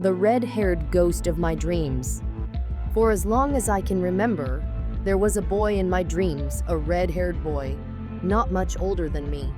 the red-haired ghost of my dreams. For as long as I can remember, there was a boy in my dreams, a red-haired boy, not much older than me.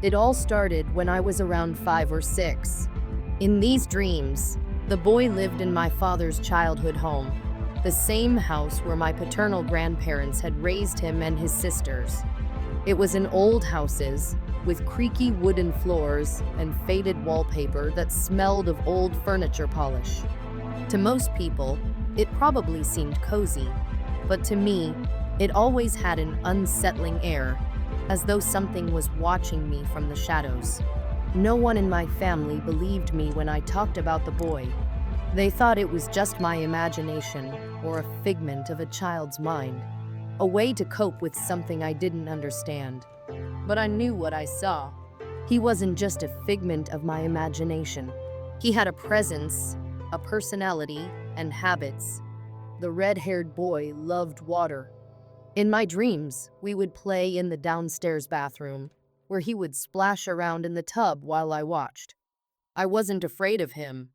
It all started when I was around 5 or 6. In these dreams, the boy lived in my father's childhood home, the same house where my paternal grandparents had raised him and his sisters. It was an old houses with creaky wooden floors and faded wallpaper that smelled of old furniture polish. To most people, it probably seemed cozy, but to me, it always had an unsettling air, as though something was watching me from the shadows. No one in my family believed me when I talked about the boy. They thought it was just my imagination or a figment of a child's mind, a way to cope with something I didn't understand. But I knew what I saw. He wasn't just a figment of my imagination. He had a presence, a personality, and habits. The red-haired boy loved water. In my dreams, we would play in the downstairs bathroom, where he would splash around in the tub while I watched. I wasn't afraid of him.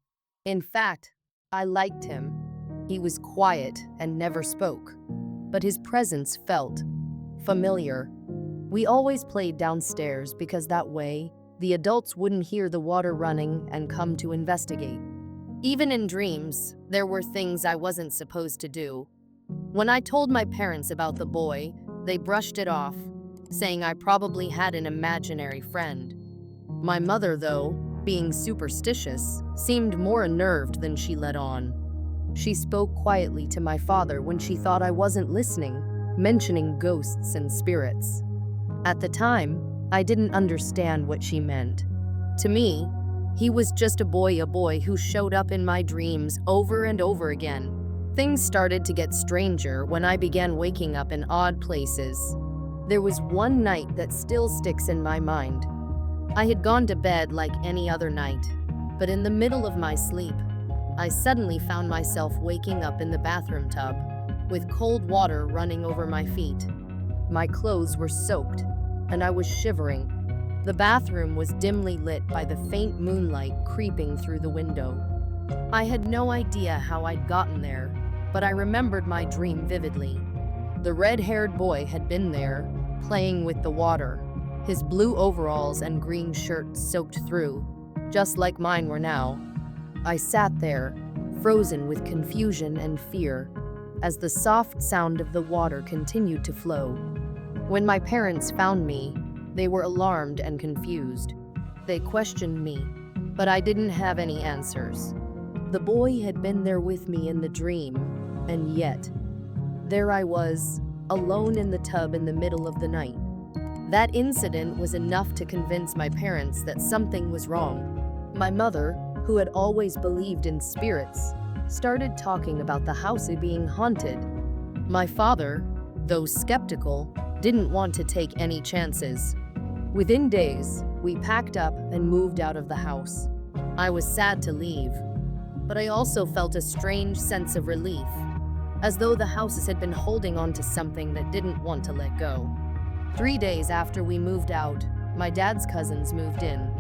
In fact, I liked him. He was quiet and never spoke, but his presence felt familiar. We always played downstairs because that way, the adults wouldn't hear the water running and come to investigate. Even in dreams, there were things I wasn't supposed to do. When I told my parents about the boy, they brushed it off, saying I probably had an imaginary friend. My mother, though, being superstitious, seemed more unnerved than she let on. She spoke quietly to my father when she thought I wasn't listening, mentioning ghosts and spirits. At the time, I didn't understand what she meant. To me, he was just a boy who showed up in my dreams over and over again. Things started to get stranger when I began waking up in odd places. There was one night that still sticks in my mind. I had gone to bed like any other night, but in the middle of my sleep, I suddenly found myself waking up in the bathroom tub, with cold water running over my feet. My clothes were soaked, and I was shivering. The bathroom was dimly lit by the faint moonlight creeping through the window. I had no idea how I'd gotten there, but I remembered my dream vividly. The red-haired boy had been there, playing with the water, his blue overalls and green shirt soaked through, just like mine were now. I sat there, frozen with confusion and fear, as the soft sound of the water continued to flow. When my parents found me, they were alarmed and confused. They questioned me, but I didn't have any answers. The boy had been there with me in the dream, and yet, there I was, alone in the tub in the middle of the night. That incident was enough to convince my parents that something was wrong. My mother, who had always believed in spirits, started talking about the house being haunted. My father, though skeptical, didn't want to take any chances. Within days, we packed up and moved out of the house. I was sad to leave, but I also felt a strange sense of relief, as though the houses had been holding on to something that didn't want to let go. 3 days after we moved out, my dad's cousins moved in.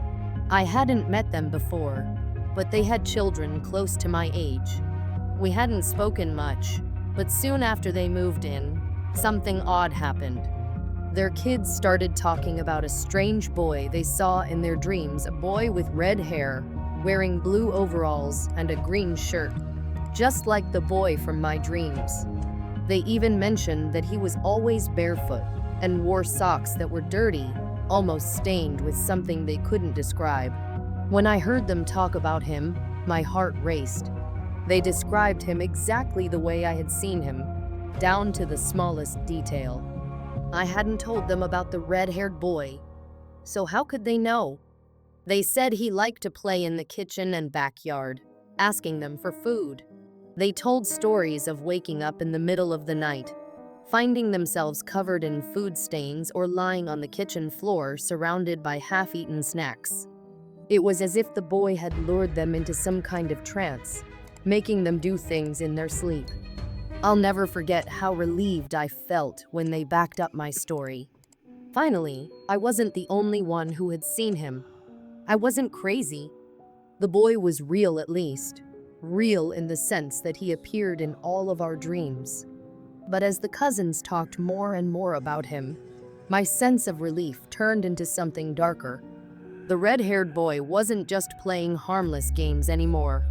I hadn't met them before, but they had children close to my age. We hadn't spoken much, but soon after they moved in, something odd happened. Their kids started talking about a strange boy they saw in their dreams, a boy with red hair, wearing blue overalls and a green shirt, just like the boy from my dreams. They even mentioned that he was always barefoot and wore socks that were dirty, almost stained with something they couldn't describe. When I heard them talk about him, my heart raced. They described him exactly the way I had seen him, down to the smallest detail. I hadn't told them about the red-haired boy, so how could they know? They said he liked to play in the kitchen and backyard, asking them for food. They told stories of waking up in the middle of the night, finding themselves covered in food stains or lying on the kitchen floor surrounded by half-eaten snacks. It was as if the boy had lured them into some kind of trance, making them do things in their sleep. I'll never forget how relieved I felt when they backed up my story. Finally, I wasn't the only one who had seen him. I wasn't crazy. The boy was real at least. real in the sense that he appeared in all of our dreams. But as the cousins talked more and more about him, my sense of relief turned into something darker. The red-haired boy wasn't just playing harmless games anymore.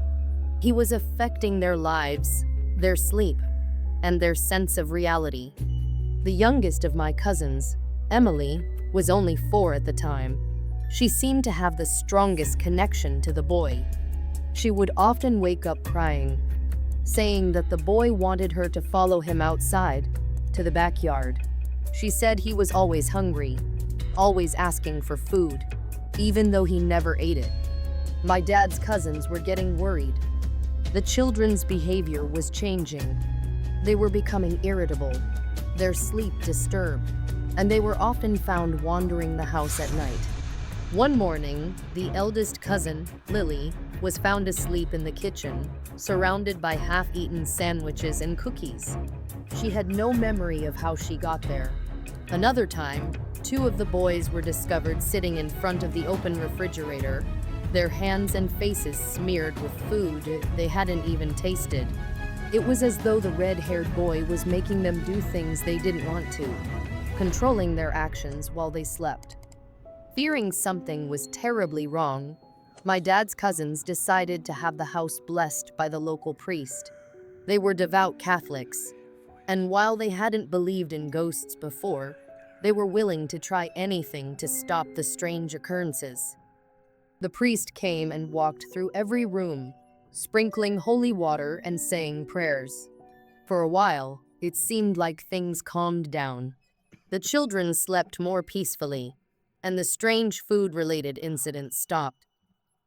He was affecting their lives, their sleep, and their sense of reality. The youngest of my cousins, Emily, was only 4 at the time. She seemed to have the strongest connection to the boy. She would often wake up crying, saying that the boy wanted her to follow him outside, to the backyard. She said he was always hungry, always asking for food, even though he never ate it. My dad's cousins were getting worried. The children's behavior was changing. They were becoming irritable, their sleep disturbed, and they were often found wandering the house at night. One morning, the eldest cousin, Lily, was found asleep in the kitchen, surrounded by half-eaten sandwiches and cookies. She had no memory of how she got there. Another time, 2 of the boys were discovered sitting in front of the open refrigerator, their hands and faces smeared with food they hadn't even tasted. It was as though the red-haired boy was making them do things they didn't want to, controlling their actions while they slept. Fearing something was terribly wrong, my dad's cousins decided to have the house blessed by the local priest. They were devout Catholics, and while they hadn't believed in ghosts before, they were willing to try anything to stop the strange occurrences. The priest came and walked through every room, sprinkling holy water and saying prayers. For a while, it seemed like things calmed down. The children slept more peacefully, and the strange food-related incidents stopped.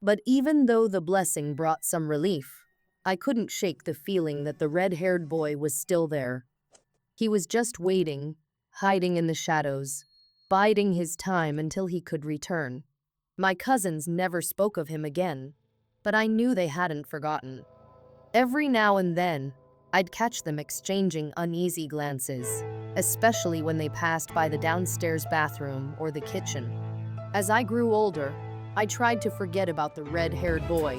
But even though the blessing brought some relief, I couldn't shake the feeling that the red-haired boy was still there. He was just waiting, hiding in the shadows, biding his time until he could return. My cousins never spoke of him again, but I knew they hadn't forgotten. Every now and then, I'd catch them exchanging uneasy glances, especially when they passed by the downstairs bathroom or the kitchen. As I grew older, I tried to forget about the red-haired boy.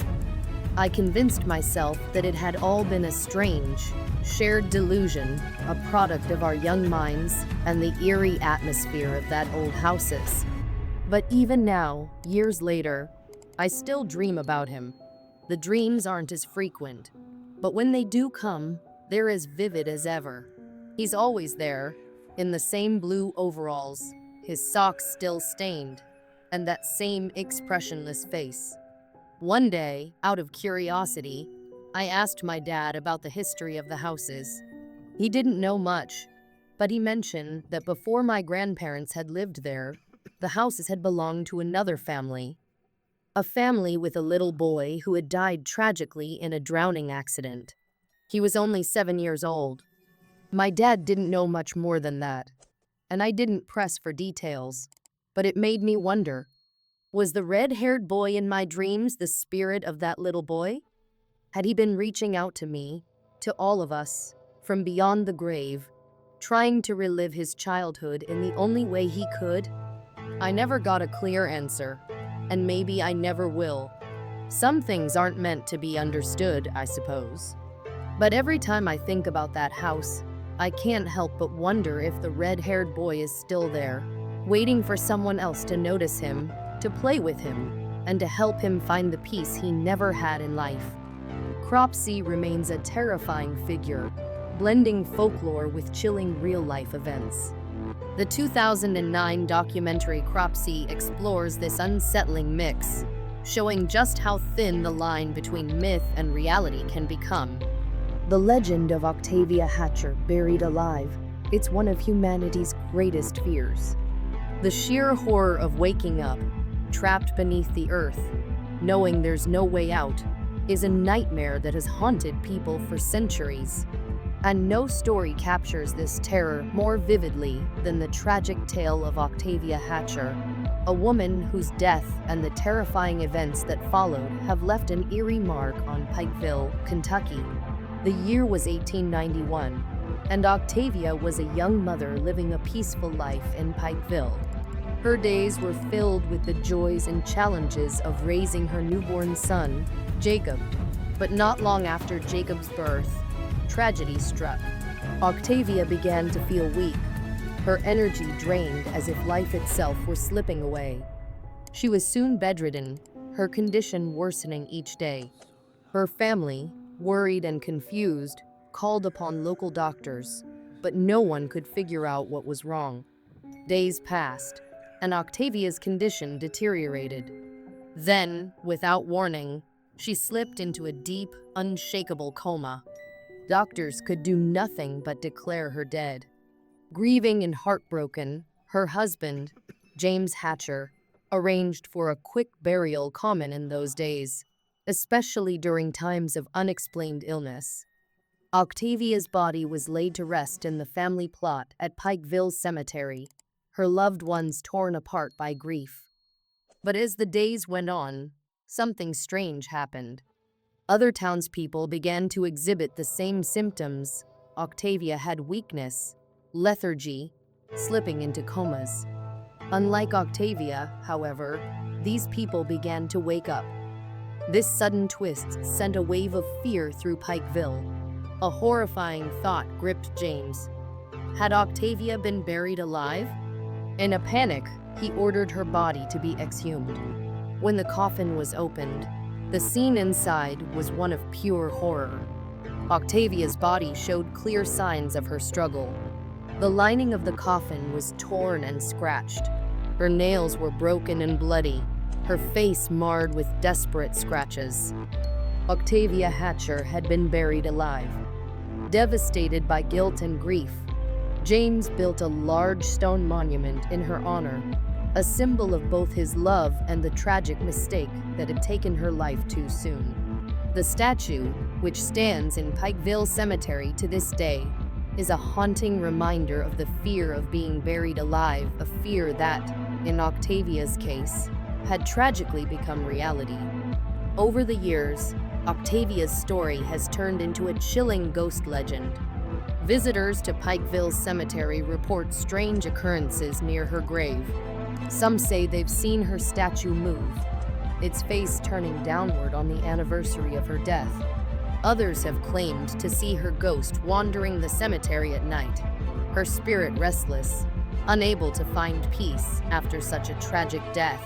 I convinced myself that it had all been a strange, shared delusion, a product of our young minds and the eerie atmosphere of that old houses. But even now, years later, I still dream about him. The dreams aren't as frequent, but when they do come, they're as vivid as ever. He's always there, in the same blue overalls, his socks still stained, and that same expressionless face. One day, out of curiosity, I asked my dad about the history of the houses. He didn't know much, but he mentioned that before my grandparents had lived there, the houses had belonged to another family. A family with a little boy who had died tragically in a drowning accident. He was only 7 years old. My dad didn't know much more than that, and I didn't press for details, but it made me wonder, was the red-haired boy in my dreams the spirit of that little boy? Had he been reaching out to me, to all of us, from beyond the grave, trying to relive his childhood in the only way he could? I never got a clear answer, and maybe I never will. Some things aren't meant to be understood, I suppose. But every time I think about that house, I can't help but wonder if the red-haired boy is still there, waiting for someone else to notice him, to play with him, and to help him find the peace he never had in life. Cropsey remains a terrifying figure, blending folklore with chilling real-life events. The 2009 documentary Cropsey explores this unsettling mix, showing just how thin the line between myth and reality can become. The legend of Octavia Hatcher buried alive, it's one of humanity's greatest fears. The sheer horror of waking up, trapped beneath the earth, knowing there's no way out, is a nightmare that has haunted people for centuries. And no story captures this terror more vividly than the tragic tale of Octavia Hatcher, a woman whose death and the terrifying events that followed have left an eerie mark on Pikeville, Kentucky. The year was 1891, and Octavia was a young mother living a peaceful life in Pikeville. Her days were filled with the joys and challenges of raising her newborn son, Jacob. But not long after Jacob's birth, tragedy struck. Octavia began to feel weak, her energy drained as if life itself were slipping away. She was soon bedridden, her condition worsening each day. Her family, worried and confused, called upon local doctors, but no one could figure out what was wrong. Days passed, and Octavia's condition deteriorated. Then, without warning, she slipped into a deep, unshakable coma. Doctors could do nothing but declare her dead. Grieving and heartbroken, her husband, James Hatcher, arranged for a quick burial common in those days, especially during times of unexplained illness. Octavia's body was laid to rest in the family plot at Pikeville Cemetery, her loved ones torn apart by grief. But as the days went on, something strange happened. Other townspeople began to exhibit the same symptoms. Octavia had weakness, lethargy, slipping into comas. Unlike Octavia, however, these people began to wake up. This sudden twist sent a wave of fear through Pikeville. A horrifying thought gripped James. Had Octavia been buried alive? In a panic, he ordered her body to be exhumed. When the coffin was opened, the scene inside was one of pure horror. Octavia's body showed clear signs of her struggle. The lining of the coffin was torn and scratched. Her nails were broken and bloody, her face marred with desperate scratches. Octavia Hatcher had been buried alive. Devastated by guilt and grief, James built a large stone monument in her honor, a symbol of both his love and the tragic mistake that had taken her life too soon. The statue, which stands in Pikeville Cemetery to this day, is a haunting reminder of the fear of being buried alive, a fear that, in Octavia's case, had tragically become reality. Over the years, Octavia's story has turned into a chilling ghost legend. Visitors to Pikeville Cemetery report strange occurrences near her grave. Some say they've seen her statue move, its face turning downward on the anniversary of her death. Others have claimed to see her ghost wandering the cemetery at night, her spirit restless, unable to find peace after such a tragic death.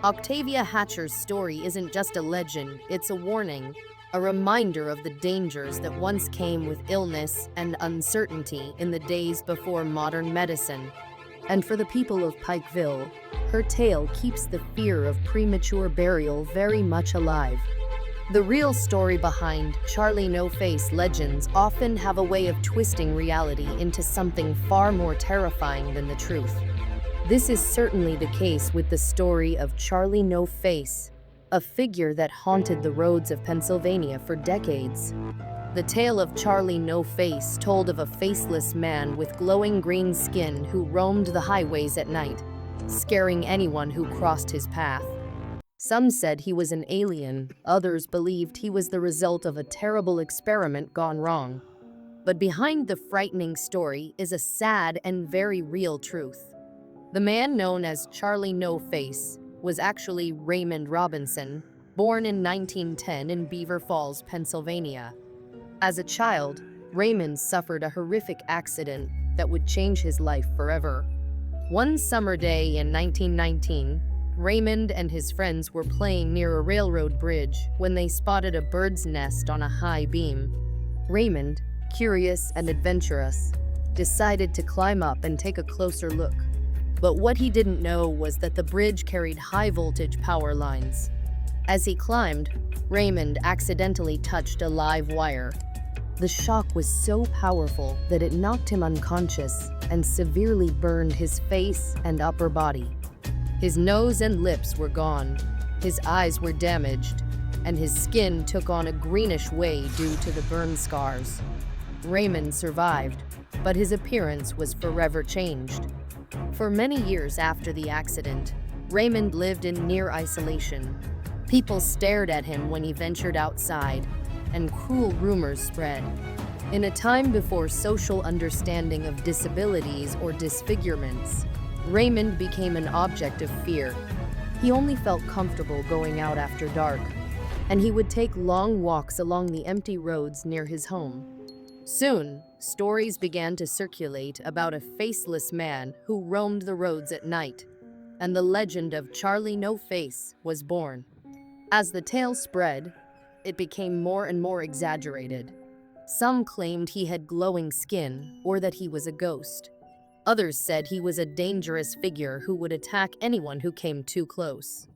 Octavia Hatcher's story isn't just a legend, it's a warning, a reminder of the dangers that once came with illness and uncertainty in the days before modern medicine. And for the people of Pikeville, her tale keeps the fear of premature burial very much alive. The real story behind Charlie No-Face legends often have a way of twisting reality into something far more terrifying than the truth. This is certainly the case with the story of Charlie No-Face, a figure that haunted the roads of Pennsylvania for decades. The tale of Charlie No-Face told of a faceless man with glowing green skin who roamed the highways at night, scaring anyone who crossed his path. Some said he was an alien, others believed he was the result of a terrible experiment gone wrong. But behind the frightening story is a sad and very real truth. The man known as Charlie No-Face was actually Raymond Robinson, born in 1910 in Beaver Falls, Pennsylvania. As a child, Raymond suffered a horrific accident that would change his life forever. One summer day in 1919, Raymond and his friends were playing near a railroad bridge when they spotted a bird's nest on a high beam. Raymond, curious and adventurous, decided to climb up and take a closer look. But what he didn't know was that the bridge carried high-voltage power lines. As he climbed, Raymond accidentally touched a live wire. The shock was so powerful that it knocked him unconscious and severely burned his face and upper body. His nose and lips were gone, his eyes were damaged, and his skin took on a greenish way due to the burn scars. Raymond survived, but his appearance was forever changed. For many years after the accident, Raymond lived in near isolation. People stared at him when he ventured outside, and cruel rumors spread. In a time before social understanding of disabilities or disfigurements, Raymond became an object of fear. He only felt comfortable going out after dark. and he would take long walks along the empty roads near his home. Soon, stories began to circulate about a faceless man who roamed the roads at night, and the legend of Charlie No Face was born. As the tale spread, it became more and more exaggerated. Some claimed he had glowing skin or that he was a ghost. Others said he was a dangerous figure who would attack anyone who came too close.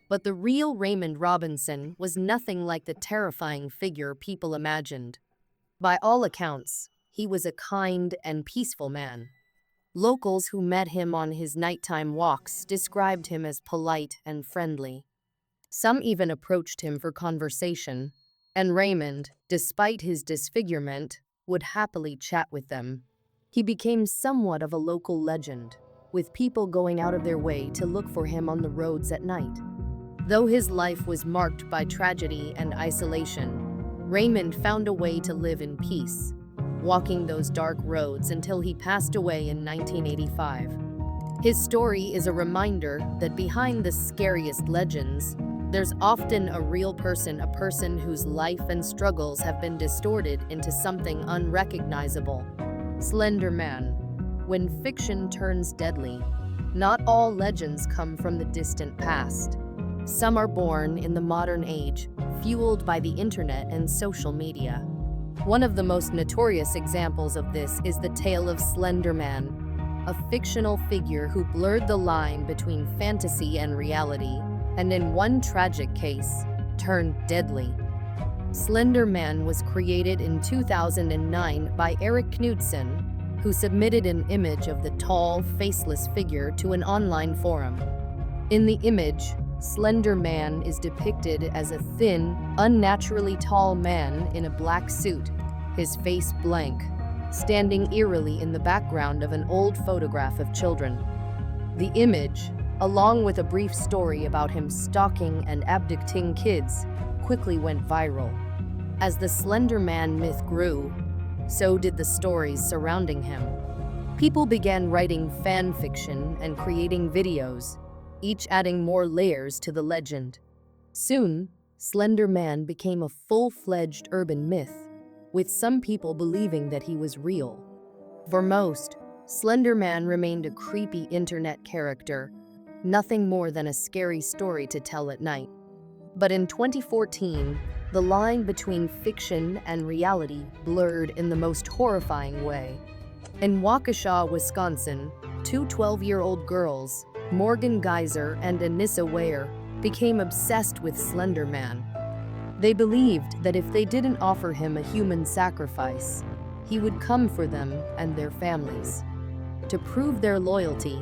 But the real Raymond Robinson was nothing like the terrifying figure people imagined. By all accounts, he was a kind and peaceful man. Locals who met him on his nighttime walks described him as polite and friendly. Some even approached him for conversation, and Raymond, despite his disfigurement, would happily chat with them. He became somewhat of a local legend, with people going out of their way to look for him on the roads at night. Though his life was marked by tragedy and isolation, Raymond found a way to live in peace, walking those dark roads until he passed away in 1985. His story is a reminder that behind the scariest legends, there's often a real person, a person whose life and struggles have been distorted into something unrecognizable. Slender Man. When fiction turns deadly, not all legends come from the distant past. Some are born in the modern age, fueled by the internet and social media. One of the most notorious examples of this is the tale of Slender Man, a fictional figure who blurred the line between fantasy and reality, and in one tragic case, turned deadly. Slender Man was created in 2009 by Eric Knudsen, who submitted an image of the tall, faceless figure to an online forum. In the image, Slender Man is depicted as a thin, unnaturally tall man in a black suit, his face blank, standing eerily in the background of an old photograph of children. The image, along with a brief story about him stalking and abducting kids, quickly went viral. As the Slender Man myth grew, so did the stories surrounding him. People began writing fan fiction and creating videos, each adding more layers to the legend. Soon, Slender Man became a full-fledged urban myth, with some people believing that he was real. For most, Slender Man remained a creepy internet character, nothing more than a scary story to tell at night. But in 2014, the line between fiction and reality blurred in the most horrifying way. In Waukesha, Wisconsin, two 12-year-old girls, Morgan Geyser and Anissa Ware, became obsessed with Slender Man. They believed that if they didn't offer him a human sacrifice, he would come for them and their families. To prove their loyalty,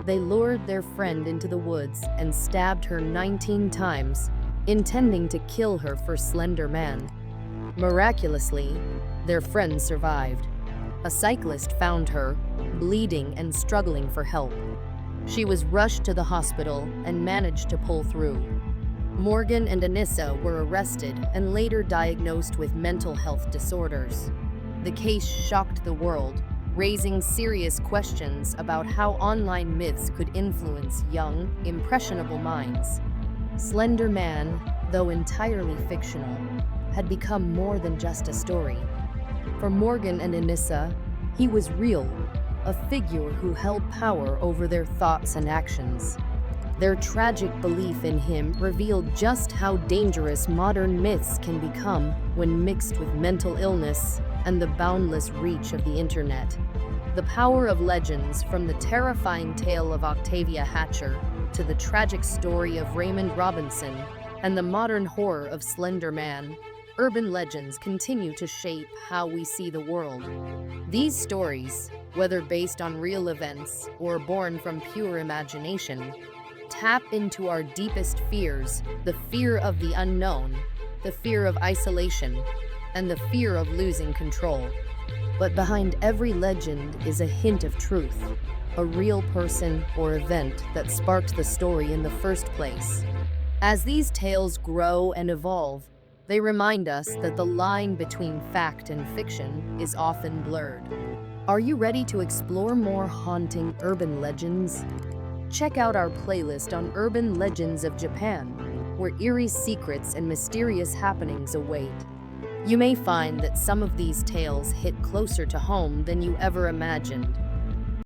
they lured their friend into the woods and stabbed her 19 times, intending to kill her for Slender Man. Miraculously, their friend survived. A cyclist found her, bleeding and struggling for help. She was rushed to the hospital and managed to pull through. Morgan and Anissa were arrested and later diagnosed with mental health disorders. The case shocked the world, raising serious questions about how online myths could influence young, impressionable minds. Slender Man, though entirely fictional, had become more than just a story. For Morgan and Anissa, he was real, a figure who held power over their thoughts and actions. Their tragic belief in him revealed just how dangerous modern myths can become when mixed with mental illness and the boundless reach of the internet. The power of legends, from the terrifying tale of Octavia Hatcher to the tragic story of Raymond Robinson and the modern horror of Slender Man, urban legends continue to shape how we see the world. These stories, whether based on real events or born from pure imagination, tap into our deepest fears, the fear of the unknown, the fear of isolation, and the fear of losing control. But behind every legend is a hint of truth, a real person or event that sparked the story in the first place. As these tales grow and evolve, they remind us that the line between fact and fiction is often blurred. Are you ready to explore more haunting urban legends? Check out our playlist on urban legends of Japan. where eerie secrets and mysterious happenings await. You may find that some of these tales hit closer to home than you ever imagined.